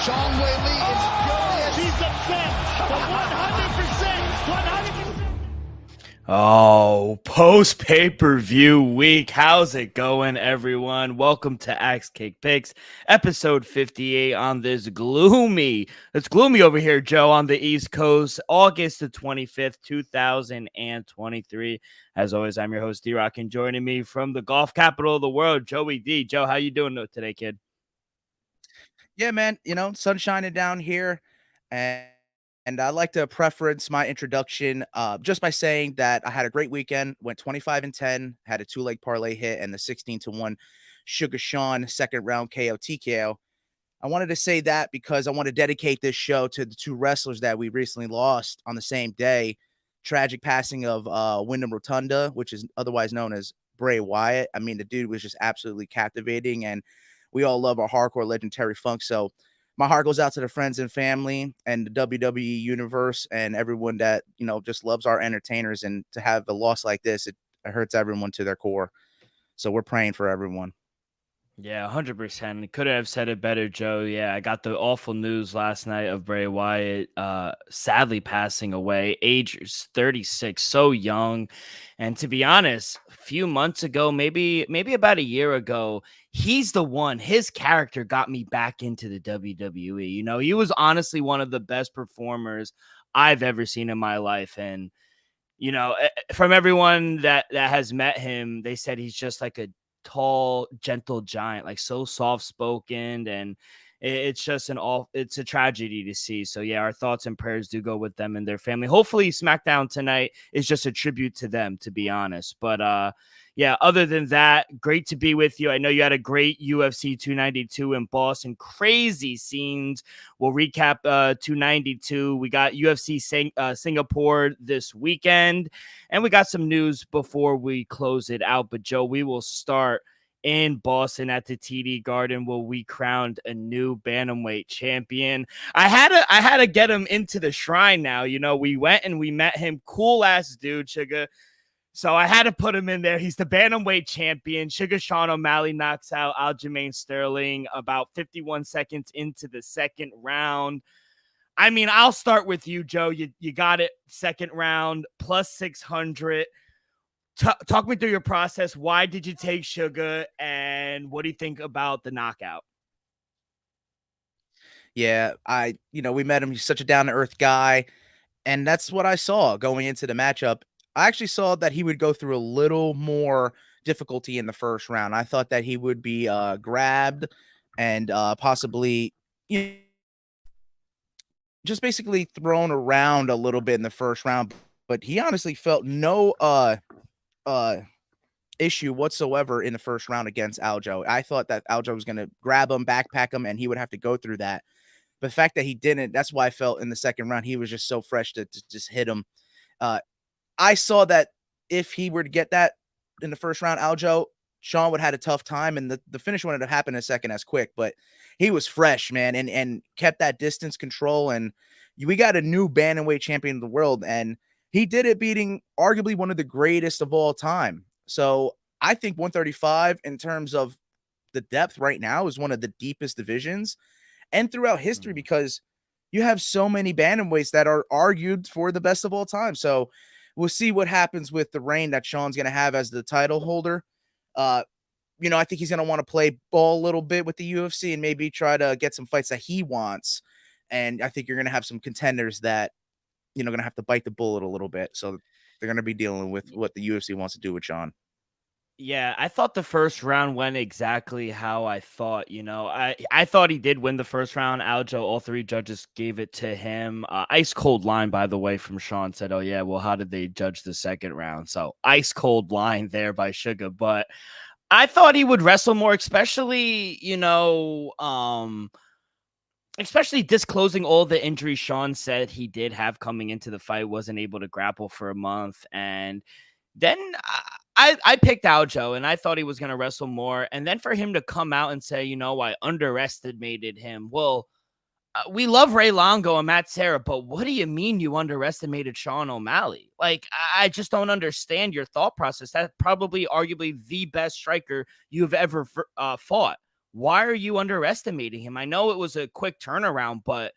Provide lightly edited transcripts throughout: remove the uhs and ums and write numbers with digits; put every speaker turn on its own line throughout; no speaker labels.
Sean Whaley is furious.
He's upset. The 100%.
Oh, post pay-per-view week. How's it going, everyone? Welcome to Axe Cake Picks, episode 58 on this gloomy. It's gloomy over here, Joe, on the East Coast, August the 25th, 2023. As always, I'm your host, D-Rock, and joining me from the golf capital of the world, Joey D. Joe, how you doing today, kid?
Yeah, man, sun shining down here, and I'd like to preference my introduction just by saying that I had a great weekend, went 25-10, had a two-leg parlay hit, and the 16-1 Sugar Sean second round KO TKO. I wanted to say that because I want to dedicate this show to the two wrestlers that we recently lost on the same day. Tragic passing of Wyndham Rotunda, which is otherwise known as Bray Wyatt. I mean, the dude was just absolutely captivating, and we all love our hardcore legend Terry Funk. So my heart goes out to the friends and family and the WWE universe and everyone that, just loves our entertainers. And to have a loss like this, it hurts everyone to their core. So we're praying for everyone.
Yeah, 100%. Couldn't have said it better, Joe. Yeah, I got the awful news last night of Bray Wyatt sadly passing away. Age 36, so young. And to be honest, a few months ago, maybe about a year ago, he's the one. His character got me back into the WWE. He was honestly one of the best performers I've ever seen in my life. And, from everyone that has met him, they said he's just like a tall, gentle giant, like so soft-spoken, and it's just it's a tragedy to see. So yeah, our thoughts and prayers do go with them and their family. Hopefully SmackDown tonight is just a tribute to them, to be honest. But yeah, other than that, great to be with you. I know you had a great UFC 292 in Boston. Crazy scenes. We'll recap 292. We got UFC Singapore this weekend, and we got some news before we close it out. But Joe, we will start in Boston at the TD Garden, where we crowned a new Bantamweight champion. I had to get him into the shrine now. We went and we met him. Cool ass dude, Sugar. So I had to put him in there. He's the Bantamweight champion. Sugar Sean O'Malley knocks out Aljamain Sterling about 51 seconds into the second round. I mean, I'll start with you, Joe. You got it. Second round, plus 600. Talk me through your process. Why did you take Sugar, and what do you think about the knockout?
Yeah, we met him. He's such a down-to-earth guy, and that's what I saw going into the matchup. I actually saw that he would go through a little more difficulty in the first round. I thought that he would be grabbed and possibly just basically thrown around a little bit in the first round. But he honestly felt no issue whatsoever in the first round against Aljo. I thought that Aljo was going to grab him, backpack him, and he would have to go through that. But the fact that he didn't, that's why I felt in the second round he was just so fresh to just hit him. I saw that if he were to get that in the first round, Aljo, Sean would have had a tough time, and the finish wouldn't have happened in a second as quick. But he was fresh, man, and kept that distance control. And we got a new bantamweight champion of the world, and he did it beating arguably one of the greatest of all time. So I think 135 in terms of the depth right now is one of the deepest divisions and throughout history, because you have so many bantamweights that are argued for the best of all time. So we'll see what happens with the reign that Sean's going to have as the title holder. I think he's going to want to play ball a little bit with the UFC and maybe try to get some fights that he wants. And I think you're going to have some contenders that, going to have to bite the bullet a little bit. So they're going to be dealing with what the UFC wants to do with Sean.
Yeah, I thought the first round went exactly how I thought. I thought he did win the first round. Aljo, all three judges gave it to him. Ice cold line, by the way, from Sean said, "Oh yeah, well, how did they judge the second round?" So ice cold line there by Sugar. But I thought he would wrestle more, especially especially disclosing all the injuries Sean said he did have coming into the fight. Wasn't able to grapple for a month, and then I picked Aljo, and I thought he was going to wrestle more. And then for him to come out and say, I underestimated him. Well, we love Ray Longo and Matt Serra, but what do you mean you underestimated Sean O'Malley? Like, I just don't understand your thought process. That's probably arguably the best striker you've ever fought. why are you underestimating him? I know it was a quick turnaround, but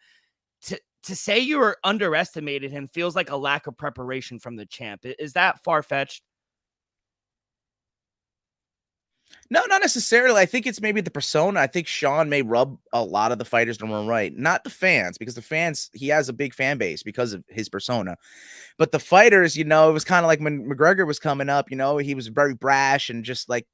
to say you're underestimated him feels like a lack of preparation from the champ. Is that far-fetched?
No, not necessarily. I think it's maybe the persona. I think Sean may rub a lot of the fighters the wrong right. Not the fans, because the fans, he has a big fan base because of his persona. But the fighters, it was kind of like when McGregor was coming up, he was very brash and just like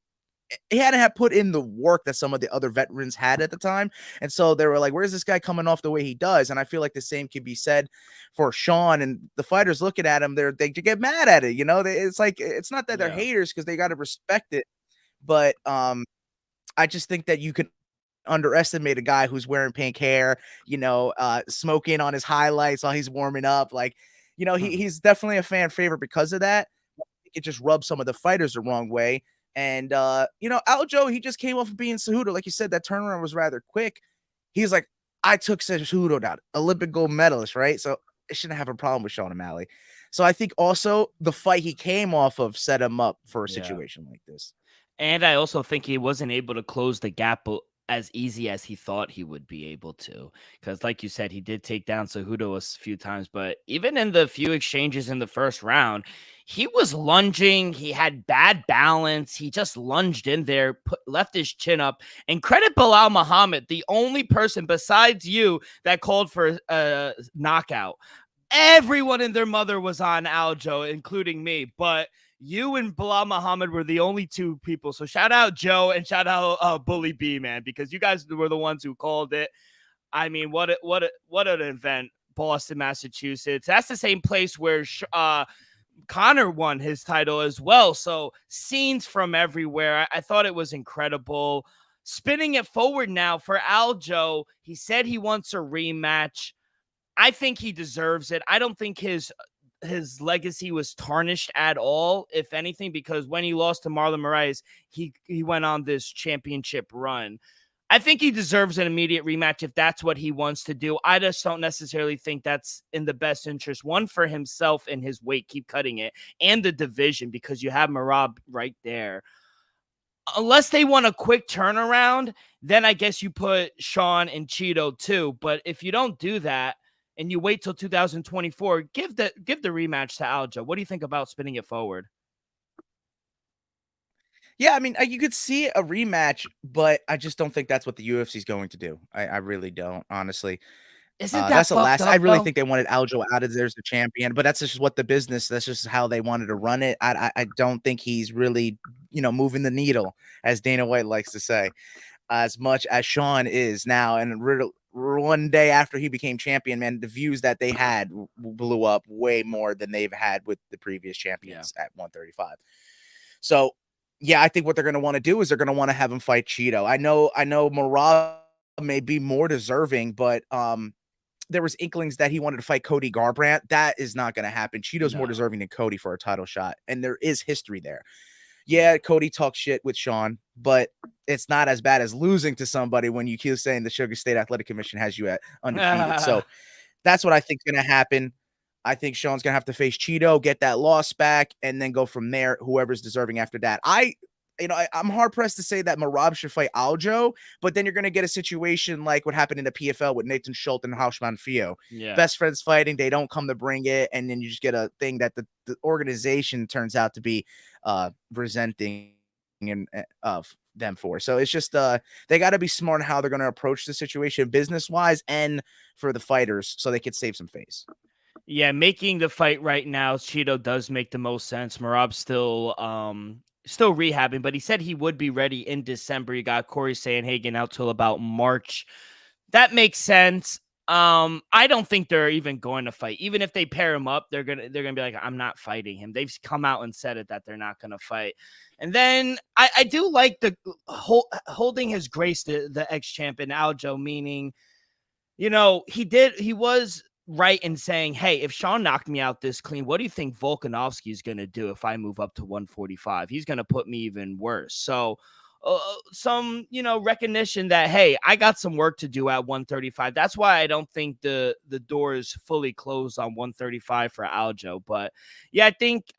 he hadn't have put in the work that some of the other veterans had at the time. And so they were like, where's this guy coming off the way he does? And I feel like the same can be said for Sean, and the fighters looking at him, they get mad at it. It's like, it's not that they're haters, because they got to respect it. But I just think that you can underestimate a guy who's wearing pink hair, smoking on his highlights while he's warming up. Like, he's definitely a fan favorite because of that. It just rubs some of the fighters the wrong way. And Aljo, he just came off of being Cejudo. Like you said, that turnaround was rather quick. He's like, I took Cejudo down, Olympic gold medalist, right? So I shouldn't have a problem with Sean O'Malley. So I think also the fight he came off of set him up for a situation like this.
And I also think he wasn't able to close the gap as easy as he thought he would be able to. Because like you said, he did take down Cejudo a few times, but even in the few exchanges in the first round, he was lunging. He had bad balance. He just lunged in there, left his chin up. And credit Bilal Muhammad, the only person besides you that called for a knockout. Everyone and their mother was on Aljo, including me, but you and Bilal Muhammad were the only two people. So shout out Joe and shout out Bully B, man, because you guys were the ones who called it. I mean, what an event, Boston, Massachusetts. That's the same place where Connor won his title as well. So scenes from everywhere. I thought it was incredible. Spinning it forward now for Aljo, he said he wants a rematch. I think he deserves it. I don't think his legacy was tarnished at all, if anything, because when he lost to Marlon Moraes, he went on this championship run. I think he deserves an immediate rematch if that's what he wants to do. I just don't necessarily think that's in the best interest, one, for himself and his weight, keep cutting it, and the division, because you have Merab right there. Unless they want a quick turnaround, then I guess you put Sean and Cheeto too. But if you don't do that, and you wait till 2024, give the rematch to Aljo. What do you think about spinning it forward?
Yeah, I mean, you could see a rematch, but I just don't think that's what the UFC is going to do. I really don't, honestly.
Isn't that
that's the
fucked
last.
up,
I really
though?
think they wanted Aljo out of there as the champion, but that's just what the business. That's just how they wanted to run it. I don't think he's really, moving the needle, as Dana White likes to say, as much as Sean is now. And one day after he became champion, man, the views that they had blew up way more than they've had with the previous champions at 135. So, yeah, I think what they're going to want to do is they're going to want to have him fight Cheeto. I know Merab may be more deserving, but there was inklings that he wanted to fight Cody Garbrandt. That is not going to happen. Cheeto's more deserving than Cody for a title shot, and there is history there. Yeah, Cody talks shit with Sean, but it's not as bad as losing to somebody when you keep saying the Sugar State Athletic Commission has you at undefeated. So that's what I think is going to happen. I think Sean's going to have to face Cheeto, get that loss back, and then go from there, whoever's deserving after that. I'm hard-pressed to say that Merab should fight Aljo, but then you're going to get a situation like what happened in the PFL with Nathan Schultz and Hausman Fio.
Yeah.
Best friends fighting, they don't come to bring it, and then you just get a thing that the organization turns out to be resenting of them for. So it's just they got to be smart in how they're going to approach the situation business-wise and for the fighters so they could save some face.
Yeah, making the fight right now, Cheeto does make the most sense. Merab's still rehabbing, but he said he would be ready in December. You got Corey Sandhagen out till about March. That makes sense. I don't think they're even going to fight. Even if they pair him up, they're gonna be like, I'm not fighting him. They've come out and said it that they're not gonna fight. And then I do like the holding his grace to the ex-champion Aljo, meaning, he was right in saying, hey, if Sean knocked me out this clean, what do you think Volkanovski is going to do if I move up to 145? He's going to put me even worse. So some, recognition that, hey, I got some work to do at 135. That's why I don't think the door is fully closed on 135 for Aljo. But yeah,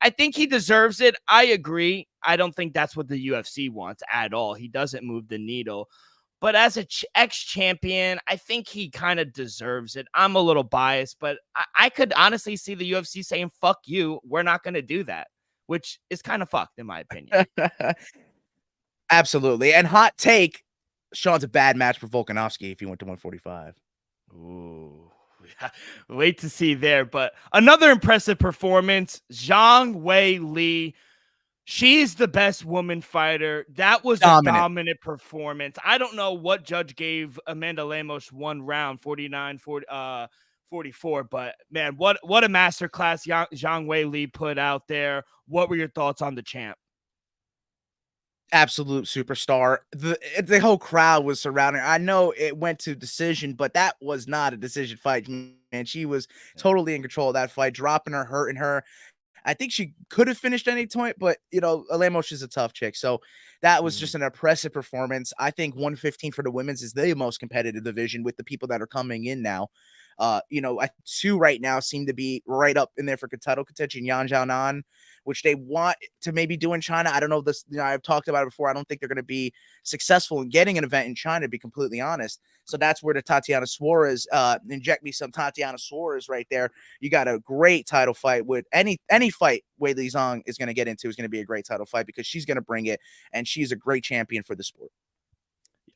I think he deserves it. I agree. I don't think that's what the UFC wants at all. He doesn't move the needle. But as a ex-champion, I think he kind of deserves it. I'm a little biased, but I could honestly see the UFC saying, fuck you, we're not going to do that, which is kind of fucked in my opinion.
Absolutely. And hot take, Sean's a bad match for Volkanovski if he went to 145.
Ooh. Wait to see there. But another impressive performance, Zhang Wei Li. She's the best woman fighter. That was a dominant performance. I don't know what judge gave Amanda Lemos 1 round, 44, but man, what a masterclass Zhang Wei Li put out there. What were your thoughts on the champ?
Absolute superstar. The whole crowd was surrounding. I know it went to decision, but that was not a decision fight, man. She was totally in control of that fight, dropping her, hurting her. I think she could have finished any point, but Lemos is a tough chick. So that was just an impressive performance. I think 115 for the women's is the most competitive division with the people that are coming in now. Two right now seem to be right up in there for title contention. Yan Xiaonan, which they want to maybe do in China. I don't know this. I've talked about it before. I don't think they're going to be successful in getting an event in China, to be completely honest. So that's where the Tatiana Suarez, inject me some Tatiana Suarez right there. You got a great title fight with any fight Weili Zhang is going to get into is going to be a great title fight because she's going to bring it, and she's a great champion for the sport.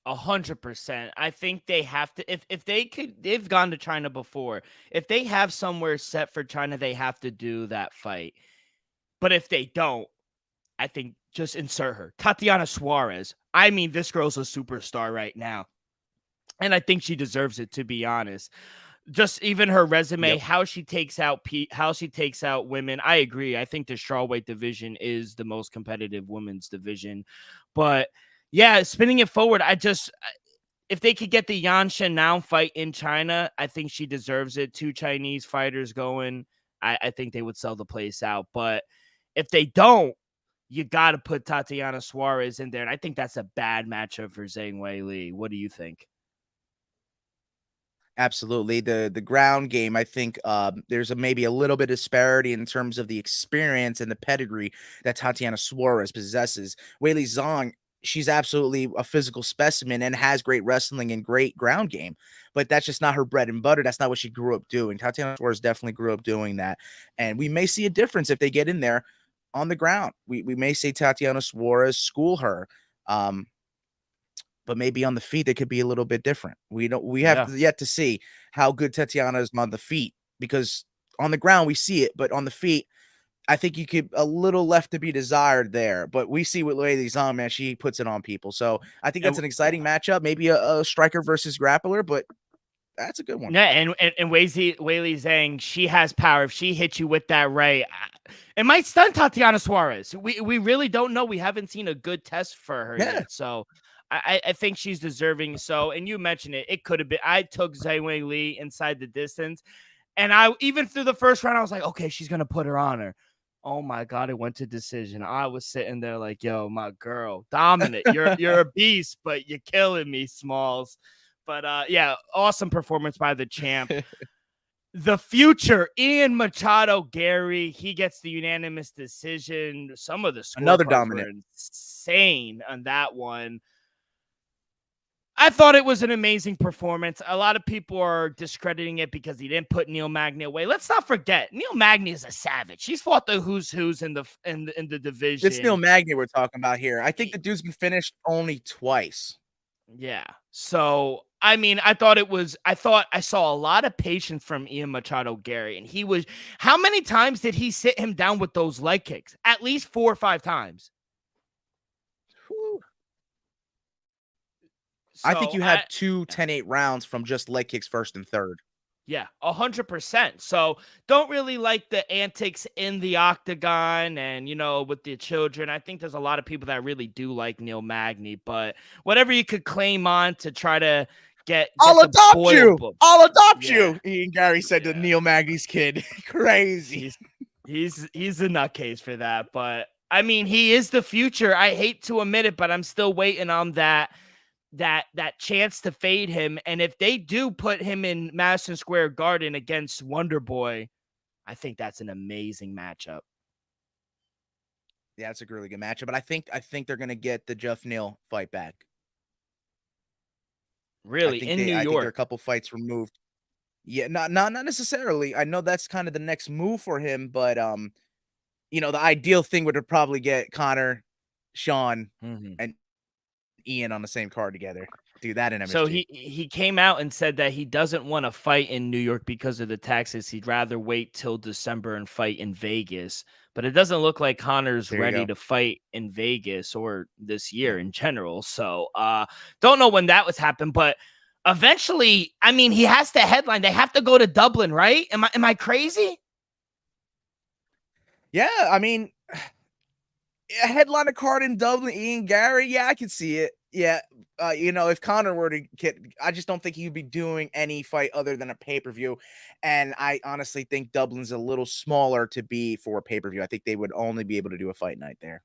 100%. I think they have to, if they've gone to China before. If they have somewhere set for China, they have to do that fight. But if they don't, I think just insert her. Tatiana Suarez. I mean, this girl's a superstar right now. And I think she deserves it, to be honest. Just even her resume, how she takes out women. I agree. I think the strawweight division is the most competitive women's division. But yeah, spinning it forward, if they could get the Yan Xiaonan fight in China, I think she deserves it. 2 Chinese fighters going. I think they would sell the place out. But if they don't, you got to put Tatiana Suarez in there. And I think that's a bad matchup for Zhang Wei Li. What do you think?
Absolutely. The ground game, I think there's maybe a little bit of disparity in terms of the experience and the pedigree that Tatiana Suarez possesses. Weili Zhang, she's absolutely a physical specimen and has great wrestling and great ground game, but that's just not her bread and butter. That's not what she grew up doing. Tatiana Suarez definitely grew up doing that. And we may see a difference if they get in there on the ground. We may see Tatiana Suarez school her. But maybe on the feet, they could be a little bit different. We have yet to see how good Tatiana is on the feet, because on the ground we see it, but on the feet, I think you could a little left to be desired there. But we see what Weili Zhang, man, she puts it on people. So I think that's an exciting matchup. Maybe a striker versus grappler, but that's a good one.
Yeah, and Weili Zhang, she has power. If she hits you with that right, it might stun Tatiana Suarez. We really don't know. We haven't seen a good test for her yet. So I think she's deserving. So, and you mentioned it, it could have been. I took Zhang Wei Li inside the distance, and I even through the first round, I was like, okay, she's gonna put her on her. Oh my God, it went to decision. I was sitting there like, yo, my girl, dominant. You're a beast, but you're killing me, Smalls. But yeah, awesome performance by the champ. The future, Ian Machado Gary, he gets the unanimous decision. Some of the scorecards were insane on that one. I thought it was an amazing performance. A lot of people are discrediting it because he didn't put Neil Magny away. Let's not forget, Neil Magny is a savage. He's fought the who's in the division.
It's Neil Magny we're talking about here. I think the dude's been finished only twice.
Yeah. So, I mean, I thought I saw a lot of patience from Ian Machado Gary, and how many times did he sit him down with those leg kicks? At least 4 or 5 times.
So I think you have 2 10-8 rounds from just leg kicks first and third.
Yeah, 100%. So don't really like the antics in the octagon and, with the children. I think there's a lot of people that really do like Neil Magny, but whatever you could claim on to try to get
I'll adopt you. Ian Gary said to Neil Magny's kid. Crazy.
He's a nutcase for that. But I mean, he is the future. I hate to admit it, but I'm still waiting on that chance to fade him. And if they do put him in Madison Square Garden against Wonder Boy, I think that's an amazing matchup.
Yeah, it's a really good matchup. But I think they're gonna get the Jeff Neal fight back.
Really? In New
I think they're a
York?
couple fights removed. Yeah, not necessarily. I know that's kind of the next move for him, but the ideal thing would have probably get Connor, Sean,
Mhm.
and Ian on the same card together. Do that in
So
MSG.
he came out and said that he doesn't want to fight in New York because of the taxes. He'd rather wait till December and fight in Vegas. But it doesn't look like Connor's
There you
ready
go.
to fight in Vegas or this
Yeah.
year in general. So don't know when that was happened, but eventually, I mean, he has to headline. They have to go to Dublin, right? Am I crazy?
Yeah, I mean, a headline card in Dublin, Ian Gary. Yeah, I can see it. Yeah, if Connor were to get, I just don't think he'd be doing any fight other than a pay per view. And I honestly think Dublin's a little smaller to be for a pay per view. I think they would only be able to do a fight night there.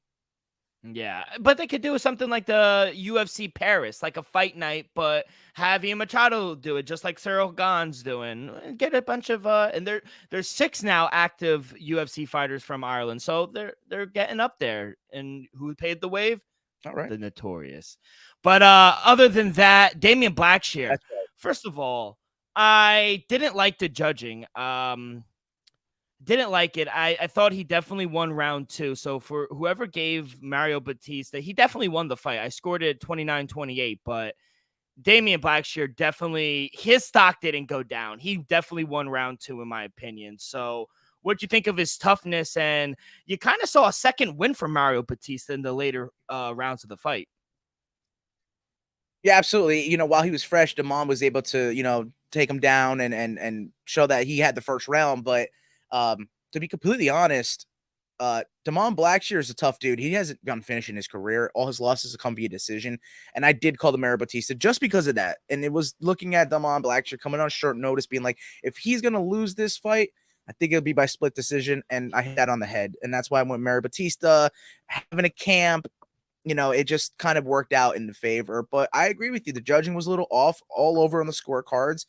Yeah, but they could do something like the UFC Paris, like a fight night, but have Ian Machado do it, just like Cyril Gane's doing. Get a bunch of and there's 6 now active UFC fighters from Ireland, so they're getting up there. And who paid the wave?
All right.
The Notorious. But other than that, Damian Blackshear.
That's right.
First of all, I didn't like the judging. Didn't like it. I thought he definitely won round 2. So for whoever gave Mario Batista, he definitely won the fight. I scored it 29-28, but Damian Blackshear definitely, his stock didn't go down. He definitely won round 2 in my opinion. So what'd you think of his toughness? And you kind of saw a second win from Mario Batista in the later rounds of the fight.
Yeah, absolutely. While he was fresh, Damon was able to, take him down and show that he had the first round. But to be completely honest, Damon Blackshear is a tough dude. He hasn't gone finish in his career. All his losses have come via decision. And I did call the Mario Batista just because of that. And it was looking at Damon Blackshear coming on short notice, being like, if he's going to lose this fight, I think it'll be by split decision. And I hit that on the head. And that's why I went Mario Batista, having a camp. It just kind of worked out in the favor. But I agree with you. The judging was a little off all over on the scorecards.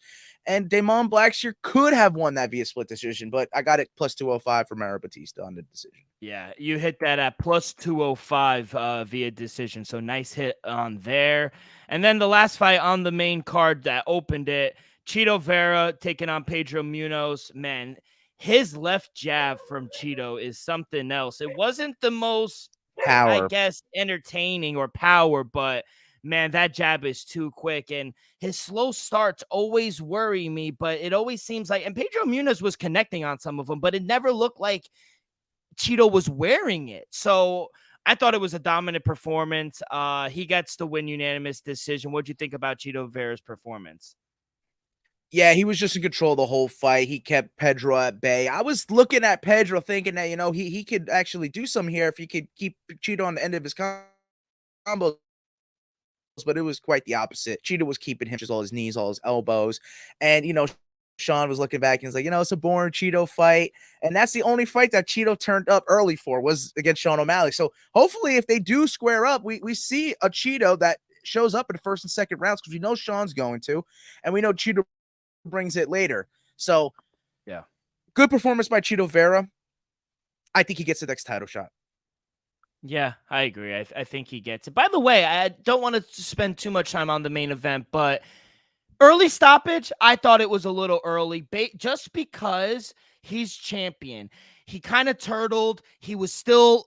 And Damon Blackshear could have won that via split decision, but I got it plus 205 for Mario Batista on the decision.
Yeah, you hit that at plus 205 via decision. So nice hit on there. And then the last fight on the main card that opened it, Cheeto Vera taking on Pedro Munoz. Man, his left jab from Cheeto is something else. It wasn't the most, I
Power.
guess, entertaining or power, but man, that jab is too quick. And his slow starts always worry me, but it always seems like, and Pedro Munoz was connecting on some of them, but it never looked like Cheeto was wearing it. So I thought it was a dominant performance. He gets the win unanimous decision. What'd you think about Cheeto Vera's performance?
Yeah, he was just in control the whole fight. He kept Pedro at bay. I was looking at Pedro thinking that, he could actually do something here if he could keep Cheeto on the end of his combos. But it was quite the opposite. Cheeto was keeping him just all his knees, all his elbows. And, Sean was looking back and was like, it's a boring Cheeto fight. And that's the only fight that Cheeto turned up early for was against Sean O'Malley. So hopefully if they do square up, we see a Cheeto that shows up in the first and second rounds because we know Sean's going to. And we know Cheeto brings it later. So
yeah,
good performance by Cheeto Vera. I think he gets the next title shot.
Yeah, I agree. I think he gets it. By the way, I don't want to spend too much time on the main event, but early stoppage, I thought it was a little early, just because he's champion. He kind of turtled. He was still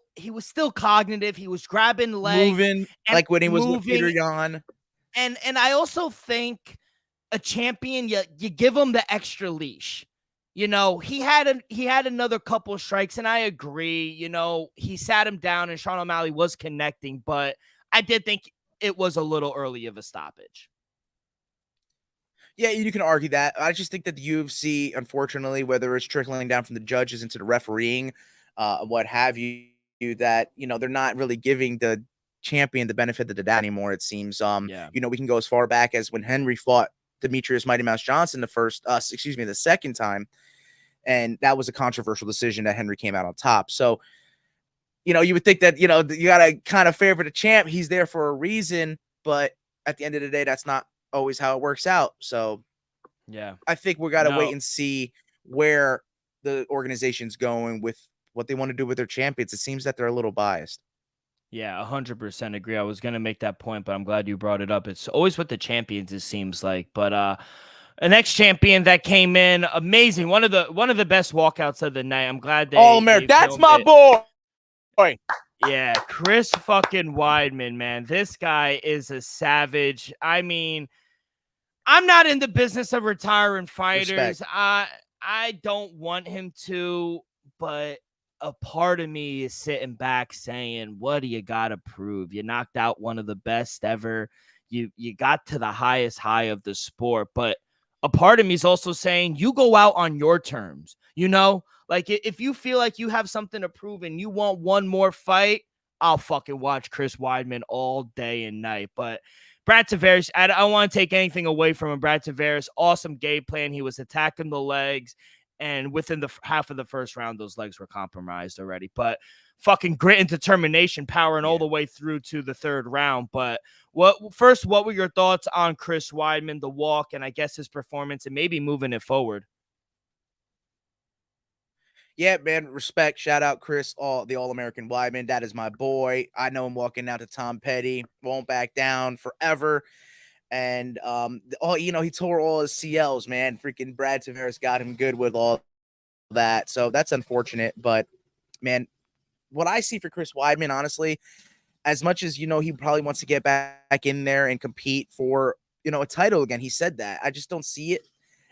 cognitive. He was grabbing legs,
moving like when he was with Peter Yan.
And I also think a champion, you give him the extra leash. He had another couple strikes, and I agree. He sat him down, and Sean O'Malley was connecting, but I did think it was a little early of a stoppage.
Yeah, you can argue that. I just think that the UFC, unfortunately, whether it's trickling down from the judges into the refereeing, what have you, that they're not really giving the champion the benefit of the doubt anymore. It seems. We can go as far back as when Henry fought Demetrius Mighty Mouse Johnson the second time, and that was a controversial decision that Henry came out on top. So, you would think that you gotta kind of favor the champ. He's there for a reason, but at the end of the day, that's not always how it works out. So
yeah,
I think we got to wait and see where the organization's going with what they want to do with their champions. It seems that they're a little biased.
Yeah, 100% agree. I was gonna make that point, but I'm glad you brought it up. It's always with the champions, it seems like. But an ex champion that came in, amazing. One of the best walkouts of the night. I'm glad
All
they
American. That's
filmed
my
it.
boy.
Yeah, Chris fucking Weidman, man. This guy is a savage. I mean, I'm not in the business of retiring
Respect.
fighters. I don't want him to, but a part of me is sitting back saying, "What do you got to prove? You knocked out one of the best ever. You got to the highest high of the sport." But a part of me is also saying, "You go out on your terms." Like if you feel like you have something to prove and you want one more fight, I'll fucking watch Chris Weidman all day and night. But Brad Tavares, I don't want to take anything away from him. Brad Tavares, awesome game plan. He was attacking the legs, and within the half of the first round, those legs were compromised already. But fucking grit and determination, powering all the way through to the third round. But what were your thoughts on Chris Weidman, the walk, and I guess his performance, and maybe moving it forward?
Yeah, man, respect. Shout out Chris, the All-American Weidman. That is my boy. I know him walking out to Tom Petty. Won't back down forever. And he tore all his CLs, man. Freaking Brad Tavares got him good with all that. So that's unfortunate. But man, what I see for Chris Weidman, honestly, as much as he probably wants to get back in there and compete for a title again. He said that. I just don't see it.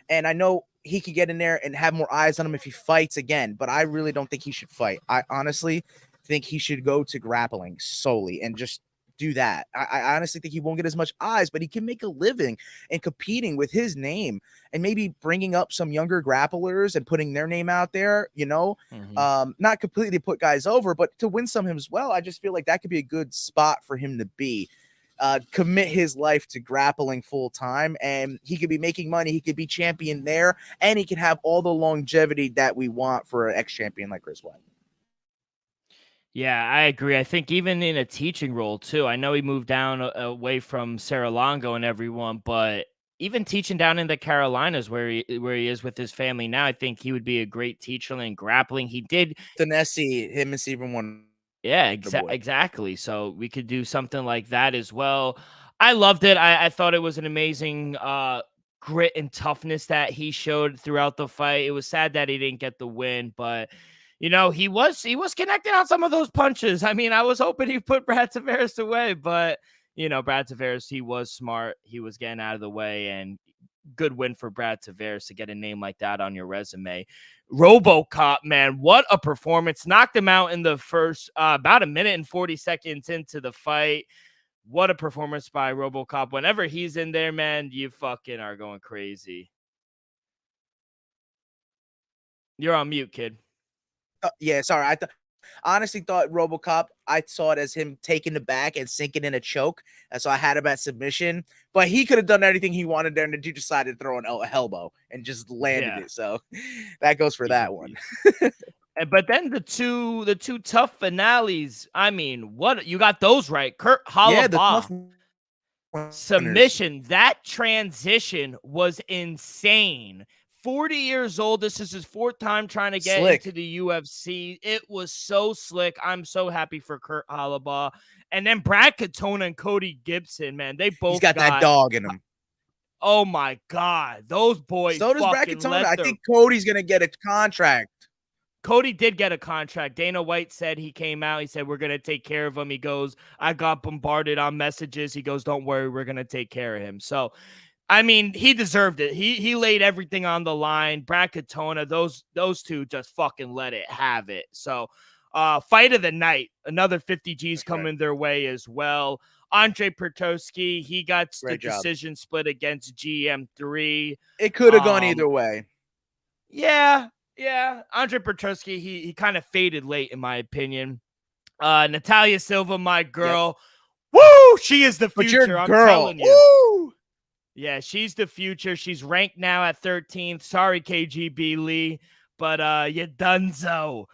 And I know he could get in there and have more eyes on him if he fights again, but I really don't think he should fight. I honestly think he should go to grappling solely and just do that. I honestly think he won't get as much eyes, but he can make a living and competing with his name and maybe bringing up some younger grapplers and putting their name out there, not completely put guys over, but to win some as well. I just feel like that could be a good spot for him to be. Commit his life to grappling full time, and he could be making money. He could be champion there, and he can have all the longevity that we want for an ex-champion like Chris Weidman.
Yeah, I agree. I think even in a teaching role too. I know he moved down away from Saralongo and everyone, but even teaching down in the Carolinas where he is with his family now, I think he would be a great teacher in grappling. He did.
Tennessee, him and Stephen Wonderboy.
Yeah, exactly. So we could do something like that as well. I loved it. I thought it was an amazing grit and toughness that he showed throughout the fight. It was sad that he didn't get the win, but he was connecting on some of those punches. I mean, I was hoping he put Brad Tavares away, but Brad Tavares, he was smart. He was getting out of the way, and good win for Brad Tavares to get a name like that on your resume. RoboCop, man, what a performance. Knocked him out in the first about a minute and 40 seconds into the fight. What a performance by RoboCop. Whenever he's in there, man, you fucking are going crazy. You're on mute, kid.
Yeah, sorry. I honestly thought RoboCop, I saw it as him taking the back and sinking in a choke. So I had him at submission, but he could have done anything he wanted there, and then he decided to throw an elbow and just landed it. So that goes for that one.
But then the two tough finales. I mean, what you got those right? Kurt Holloway submission. That transition was insane. 40 years old. This is his fourth time trying to get into the UFC. It was so slick. I'm so happy for Kurt Holloway. And then Brad Katona and Cody Gibson, man, they both
got that dog in him.
Oh my God. Those boys.
So does Brad Katona. I think Cody's going to get a contract.
Cody did get a contract. Dana White said he came out. He said, we're going to take care of him. He goes, I got bombarded on messages. He goes, don't worry. We're going to take care of him. So, I mean, he deserved it. He laid everything on the line. Brad Katona, those two just fucking let it have it. So, fight of the night. Another 50 G's coming their way as well. Andre Pertosky, he got the decision split against GM3.
It could have gone either way.
Yeah. Andre Pertosky, he kind of faded late, in my opinion. Natalia Silva, my girl. Yep. Woo! She is the future. I'm telling you.
Woo!
Yeah, she's the future. She's ranked now at 13th. Sorry, KGB Lee, but you donezo.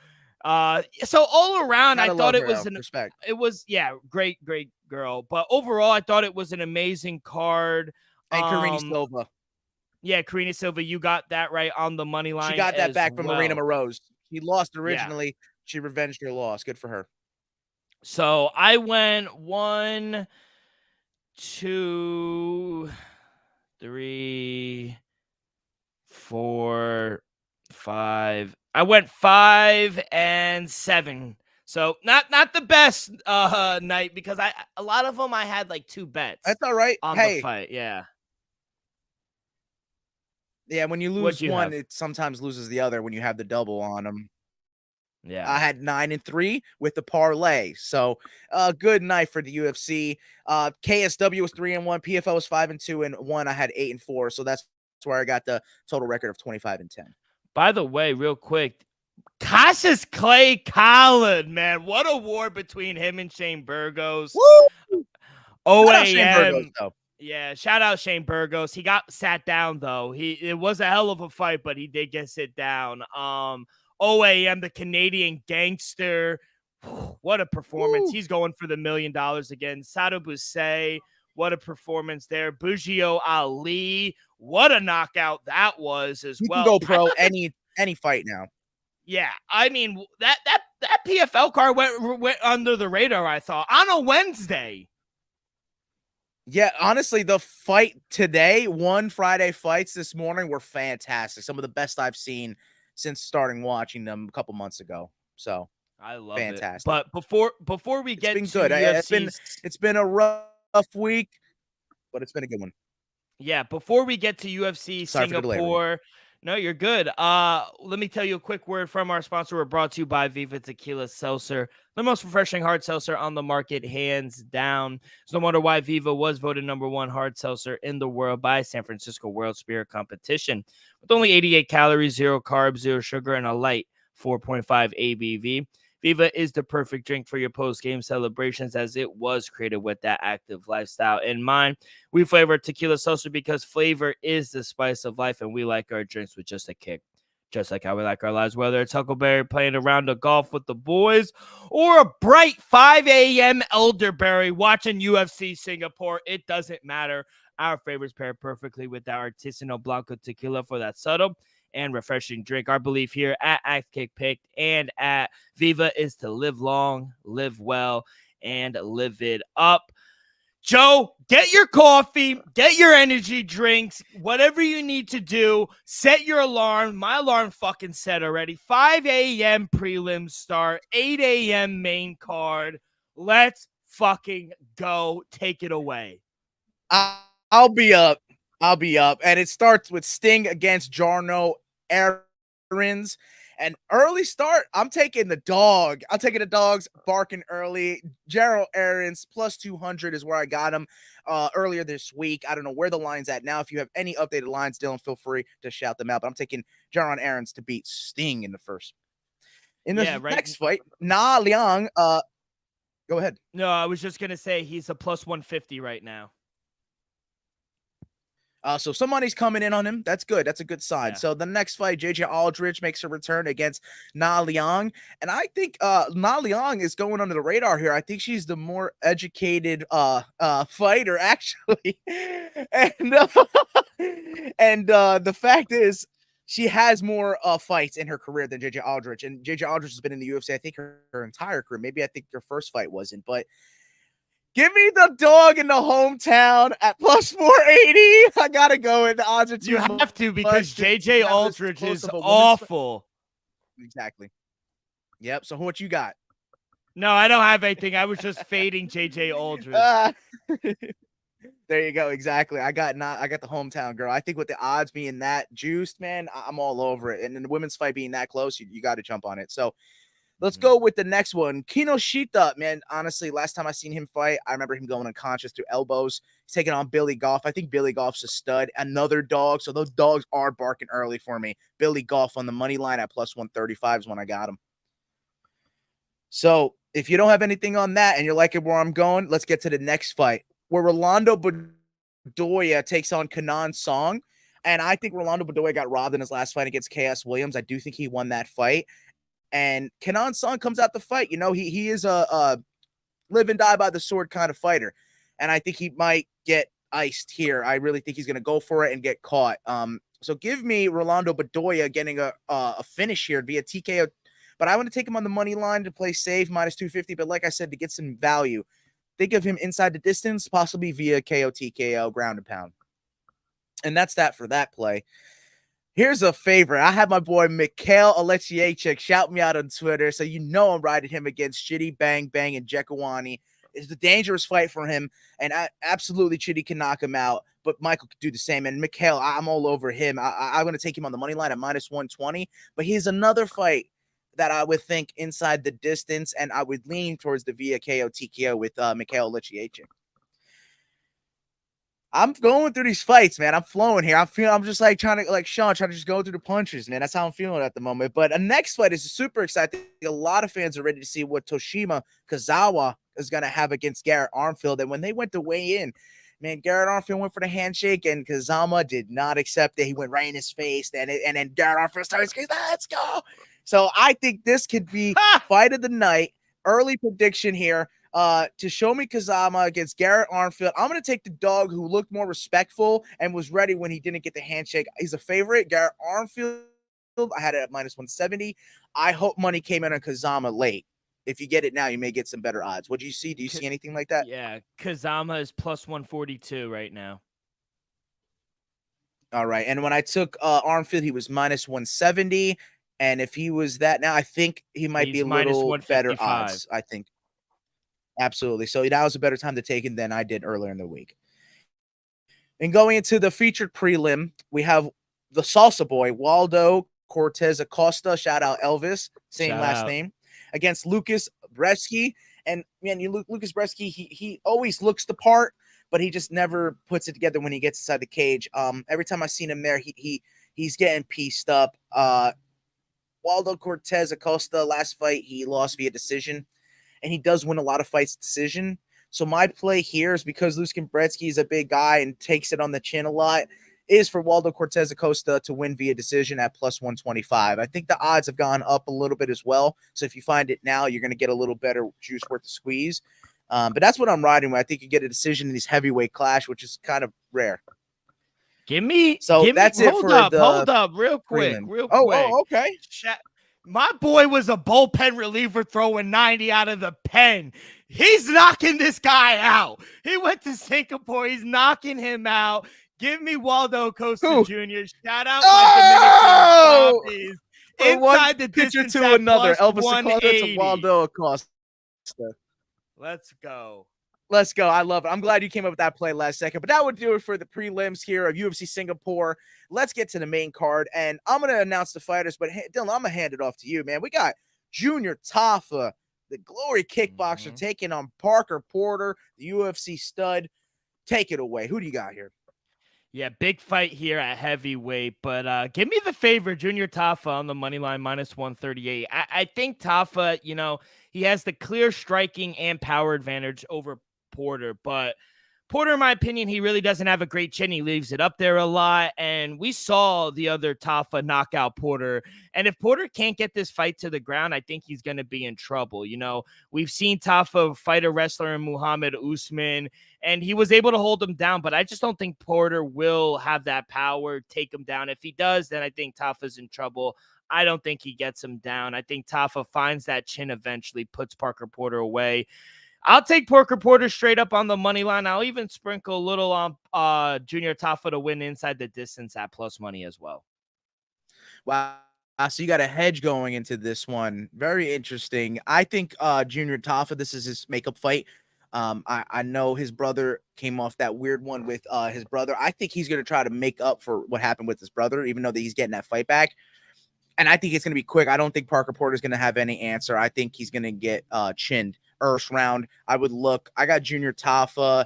So all around, I thought it was
respect.
It was great girl. But overall, I thought it was an amazing card.
And Karina Silva.
Yeah, Karina Silva, you got that right on the money line.
She got that back from Marina Moroz. She lost originally. Yeah. She revenged her loss. Good for her.
So I went 1, 2, 3, 4, 5. I went 5 and 7. So not the best night because a lot of them I had like 2 bets
That's all right.
on the
Hey,
fight. Yeah.
yeah, when you
What'd
lose
you
one,
have?
it sometimes loses the other when you have the double on them.
Yeah.
I had 9 and 3 with the parlay. So, good night for the UFC. KSW was 3 and 1, PFL was 5 and 2, and 1 I had 8 and 4. So that's where I got the total record of 25 and 10.
By the way, real quick, Cassius Clay Collin, man, what a war between him and Shane Burgos.
Woo! Shout out Shane Burgos
OAM.
though.
Yeah, shout out Shane Burgos. He got sat down though. It was a hell of a fight, but he did get sit down. OAM, the Canadian gangster. What a performance.
Woo!
He's going for the $1 million again. Sato Buse, what a performance there. Bujio Ali, what a knockout that was as
You can
well.
go pro any fight now.
Yeah, I mean that PFL card went under the radar, I thought, on a Wednesday.
Yeah, honestly, the fight today, Friday fights this morning were fantastic. Some of the best I've seen since starting watching them a couple months ago. So
I love
fantastic.
it. But before we
It's
get
been
to
good.
UFC,
It's been a rough week, but it's been a good one.
yeah, before we get to UFC
Sorry for the delay,
Singapore, no, you're good. Let me tell you a quick word from our sponsor. We're brought to you by Viva Tequila Seltzer, the most refreshing hard seltzer on the market, hands down. It's no wonder why Viva was voted #1 hard seltzer in the world by San Francisco World Spirit Competition. With only 88 calories, 0 carbs, 0 sugar, and a light 4.5 ABV. Viva is the perfect drink for your post-game celebrations as it was created with that active lifestyle in mind. We flavor tequila seltzer because flavor is the spice of life, and we like our drinks with just a kick. Just like how we like our lives, whether it's Huckleberry playing a round of golf with the boys or a bright 5 a.m. elderberry watching UFC Singapore, it doesn't matter. Our favorites pair perfectly with our artisanal Blanco tequila for that subtle and refreshing drink. Our belief here at Act Kick Picked and at Viva is to live long, live well, and live it up. Joe, get your coffee, get your energy drinks, whatever you need to do. Set your alarm. My alarm fucking set already. 5 a.m. prelim start, 8 a.m. main card. Let's fucking go. Take it away.
I'll be up. And it starts with Sting against Jarno Aarons. An early start. I'm taking the dog. I'm taking the dogs barking early. Jarno Aarons plus 200 is where I got him earlier this week. I don't know where the line's at now. If you have any updated lines, Dylan, feel free to shout them out. But I'm taking Jarno Aarons to beat Sting in the first. In the next fight, Na Liang. Go ahead.
No, I was just going to say he's a plus 150 right now.
So some money's coming in on him. That's good. That's a good sign.
Yeah.
So the next fight, JJ Aldrich makes a return against Na Liang. And I think Na Liang is going under the radar here. I think she's the more educated fighter, actually. And the fact is, she has more fights in her career than JJ Aldrich. And JJ Aldrich has been in the UFC, I think, her entire career. Maybe I think her first fight wasn't, but give me the dog in the hometown at plus 480. I gotta go in. The odds are too
You have to because JJ Aldrich is awful.
Exactly. Yep. So what you got?
No, I don't have anything. I was just fading JJ Aldrich.
There you go. Exactly. I got the hometown girl. I think with the odds being that juiced, man, I'm all over it. And then the women's fight being that close, you got to jump on it. So let's go with the next one. Kinoshita, man, honestly, last time I seen him fight, I remember him going unconscious through elbows. He's taking on Billy Goff. I think Billy Goff's a stud. Another dog. So those dogs are barking early for me. Billy Goff on the money line at plus 135 is when I got him. So if you don't have anything on that and you're liking where I'm going, let's get to the next fight where Rolando Bedoya takes on Kenan Song. And I think Rolando Bedoya got robbed in his last fight against KS Williams. I do think he won that fight. And Kenan Song comes out the fight. You know, he is a live and die by the sword kind of fighter. And I think he might get iced here. I really think he's going to go for it and get caught. So give me Rolando Bedoya getting a finish here via TKO but I want to take him on the money line to play safe, minus 250. But like I said, to get some value, think of him inside the distance, possibly via KO, TKO, ground and pound. And that's that for that play. Here's a favorite. I have my boy Mikhail Oleksiejczuk shout me out on Twitter, so you know I'm riding him against Chitty Bang Bang and Jekawani. It's a dangerous fight for him, and absolutely Chitty can knock him out, but Michael could do the same. And Mikhail, I'm all over him. I'm going to take him on the money line at minus 120, but he's another fight that I would think inside the distance, and I would lean towards the via KO TKO with Mikhail Oleksiejczuk. I'm going through these fights, man. I'm flowing here. I'm just like trying to, like Sean, trying to just go through the punches, man. That's how I'm feeling at the moment. But a next fight is super exciting. A lot of fans are ready to see what Toshima Kazawa is going to have against Garrett Armfield. And when they went to weigh in, man, Garrett Armfield went for the handshake, and Kazama did not accept it. He went right in his face, and then Garrett Armfield started saying, "Let's go." So I think this could be fight of the night. Early prediction here. Toshomi Kazama against Garrett Armfield. I'm going to take the dog who looked more respectful and was ready when he didn't get the handshake. He's a favorite. Garrett Armfield, I had it at minus 170. I hope money came in on Kazama late. If you get it now, you may get some better odds. What do you see? Do you see anything like that?
Yeah, Kazama is plus 142 right now.
All right. And when I took Armfield, he was minus 170. And if he was that now, I think he might be a little better odds, I think. Absolutely. So that was a better time to take it than I did earlier in the week. And going into the featured prelim, we have the Salsa Boy, Waldo Cortez Acosta. Shout out Elvis, same last name, against Lucas Bresky. And man, Lucas Bresky, he always looks the part, but he just never puts it together when he gets inside the cage. Every time I've seen him there, he's getting pieced up. Waldo Cortez Acosta, last fight, he lost via decision. And he does win a lot of fights decision. So my play here is because Lucas Brzeski is a big guy and takes it on the chin a lot, is for Waldo Cortez Acosta to win via decision at plus 125. I think the odds have gone up a little bit as well. So if you find it now, you're going to get a little better juice worth the squeeze. But that's what I'm riding with. I think you get a decision in these heavyweight clash, which is kind of rare.
That's it for the hold up real quick.
Oh, okay.
My boy was a bullpen reliever throwing 90 out of the pen. He's knocking this guy out. He went to Singapore. He's knocking him out. Give me Waldo Costa Jr. Shout out my Dominican poppies. Inside the distance
to another.
Elvis Acosta
to Waldo Acosta.
Let's go.
Let's go. I love it. I'm glad you came up with that play last second. But that would do it for the prelims here of UFC Singapore. Let's get to the main card. And I'm going to announce the fighters. But Dylan, I'm going to hand it off to you, man. We got Junior Tafa, the Glory kickboxer, taking on Parker Porter, the UFC stud. Take it away. Who do you got here?
Yeah, big fight here at heavyweight, but give me the favor, Junior Tafa on the money line, minus 138. I think Tafa, he has the clear striking and power advantage over Porter, but Porter, in my opinion, he really doesn't have a great chin. He leaves it up there a lot, and we saw the other Tafa knock out Porter, and if Porter can't get this fight to the ground, I think he's going to be in trouble. We've seen Tafa fight a wrestler in Muhammad Usman, and he was able to hold him down, but I just don't think Porter will have that power, take him down. If he does, then I think Tafa's in trouble. I don't think he gets him down. I think Tafa finds that chin eventually, puts Parker Porter away. I'll take Parker Porter straight up on the money line. I'll even sprinkle a little on Junior Tafa to win inside the distance at plus money as well.
Wow. So you got a hedge going into this one. Very interesting. I think Junior Tafa, this is his makeup fight. I know his brother came off that weird one with his brother. I think he's going to try to make up for what happened with his brother, even though that he's getting that fight back. And I think it's going to be quick. I don't think Parker Porter is going to have any answer. I think he's going to get chinned first round. I got Junior Tafa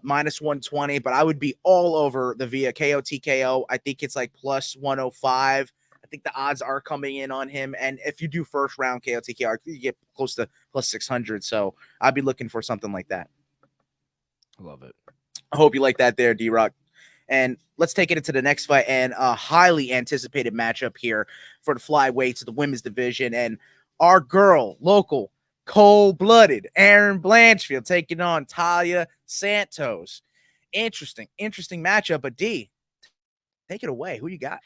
minus 120, but I would be all over the via KO TKO. I think it's like plus 105. I think the odds are coming in on him. And if you do first round KO TKO, you get close to plus 600. So I'd be looking for something like that.
Love it.
I hope you like that there, D-Rock. And let's take it into the next fight and a highly anticipated matchup here for the flyweights of the women's division. And our girl, local, cold-blooded Aaron Blanchfield taking on Talia Santos. Interesting matchup. But D, take it away. Who you got?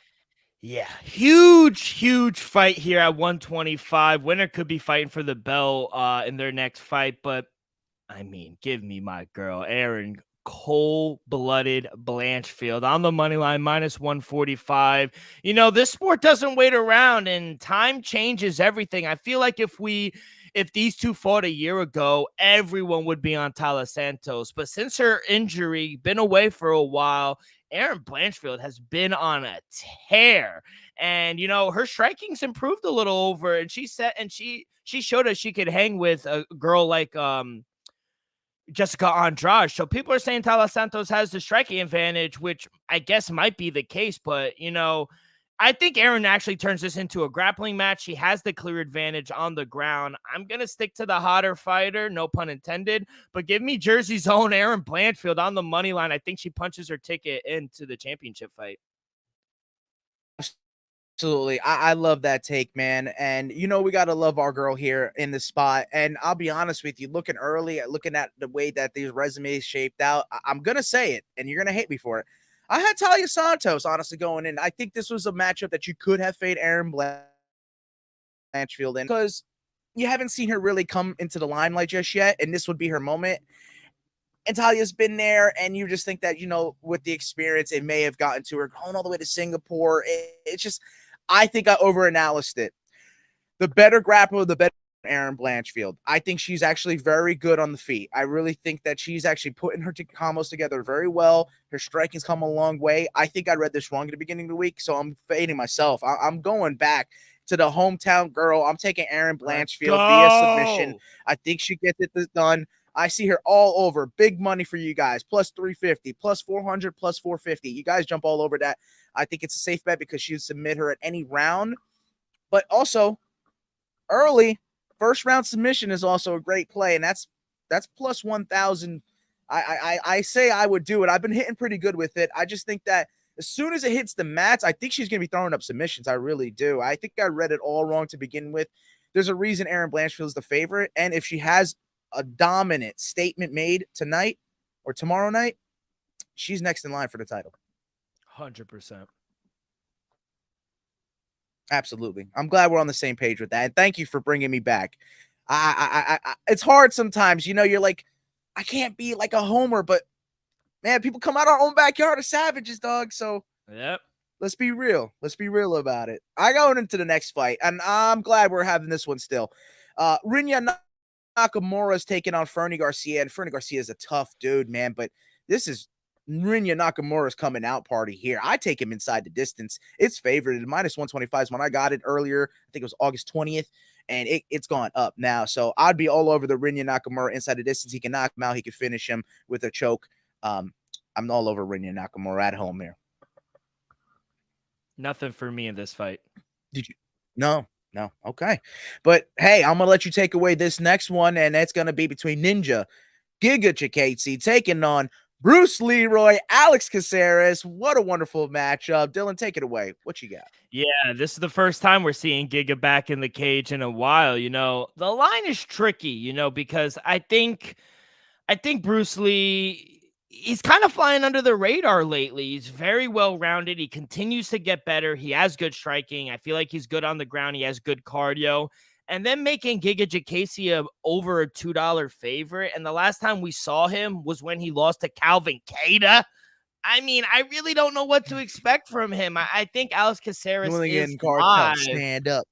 Yeah, huge fight here at 125. Winner could be fighting for the belt in their next fight, but I mean, give me my girl, Erin cold-blooded Blanchfield on the money line, minus 145. You know, this sport doesn't wait around, and time changes everything. I feel like if these two fought a year ago, everyone would be on Tala Santos. But since her injury, been away for a while, Erin Blanchfield has been on a tear. And you know, her striking's improved a little over, and she showed us she could hang with a girl like Jessica Andrade. So people are saying Tala Santos has the striking advantage, which I guess might be the case. But, you know, I think Erin actually turns this into a grappling match. She has the clear advantage on the ground. I'm going to stick to the hotter fighter, no pun intended, but give me Jersey's own Erin Blanchfield on the money line. I think she punches her ticket into the championship fight.
Absolutely. I love that take, man. And you know, we gotta love our girl here in the spot. And I'll be honest with you, looking early at looking at the way that these resumes shaped out, I'm gonna say it, and you're gonna hate me for it. I had Talia Santos honestly going in. I think this was a matchup that you could have fade Erin Blanchfield in because you haven't seen her really come into the limelight just yet, and this would be her moment. And Talia's been there, and you just think that, you know, with the experience, it may have gotten to her going all the way to Singapore. It's just, I think I overanalyzed it. The better grappler, the better Erin Blanchfield. I think she's actually very good on the feet. I really think that she's actually putting her combos together very well. Her striking's come a long way. I think I read this wrong at the beginning of the week, so I'm fading myself. I'm going back to the hometown girl. I'm taking Erin Blanchfield via submission. I think she gets it done. I see her all over. Big money for you guys. Plus 350, plus 400, plus 450. You guys jump all over that. I think it's a safe bet because she would submit her at any round. But also, early first round submission is also a great play, and that's plus 1,000. I say I would do it. I've been hitting pretty good with it. I just think that as soon as it hits the mats, I think she's going to be throwing up submissions. I really do. I think I read it all wrong to begin with. There's a reason Erin Blanchfield is the favorite, and if she has a dominant statement made tonight or tomorrow night, she's next in line for the title.
100%.
Absolutely. I'm glad we're on the same page with that. And thank you for bringing me back. It's hard sometimes, you know, you're like, I can't be like a homer, but man, people come out our own backyard of savages, dog. So
yep.
Let's be real. Let's be real about it. I going into the next fight, and I'm glad we're having this one still. Rinya Nakamura's taking on Fernie Garcia, and Fernie Garcia is a tough dude, man, but this is Rinya Nakamura's coming out party here. I take him inside the distance. It's favored. Minus 125 is when I got it earlier. I think it was August 20th, and it's gone up now. So I'd be all over the Rinya Nakamura inside the distance. He can knock him out. He can finish him with a choke. I'm all over Rinya Nakamura at home here.
Nothing for me in this fight.
Did you? No. Okay. But hey, I'm going to let you take away this next one, and it's going to be between Ninja Giga Chikadze taking on Bruce Leroy, Alex Caceres. What a wonderful matchup. Dylan, take it away. What you got?
Yeah, this is the first time we're seeing Giga back in the cage in a while. You know, the line is tricky, you know, because I think Bruce Lee, he's kind of flying under the radar lately. He's very well-rounded. He continues to get better. He has good striking. I feel like he's good on the ground. He has good cardio. And then making Giga Chikadze over a $2 favorite. And the last time we saw him was when he lost to Calvin Kattar. I mean, I really don't know what to expect from him. I think Alex Caceres is live.
Stand up.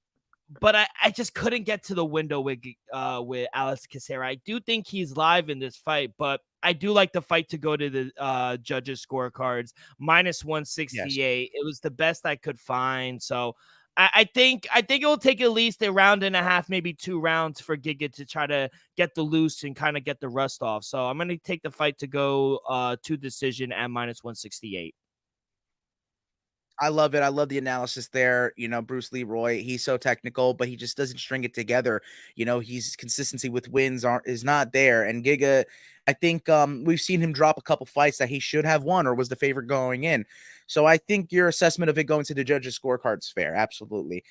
But I just couldn't get to the window with Alex Caceres. I do think he's live in this fight, but I do like the fight to go to the judges' scorecards. Minus 168. Yes. It was the best I could find. So I think it will take at least a round and a half, maybe 2 rounds for Giga to try to get the loose and kind of get the rust off. So I'm going to take the fight to go to decision at minus 168.
I love it. I love the analysis there. You know, Bruce Leroy, he's so technical, but he just doesn't string it together. You know, his consistency with wins is not there. And Giga, I think we've seen him drop a couple fights that he should have won or was the favorite going in. So I think your assessment of it going to the judges' scorecard is fair. Absolutely.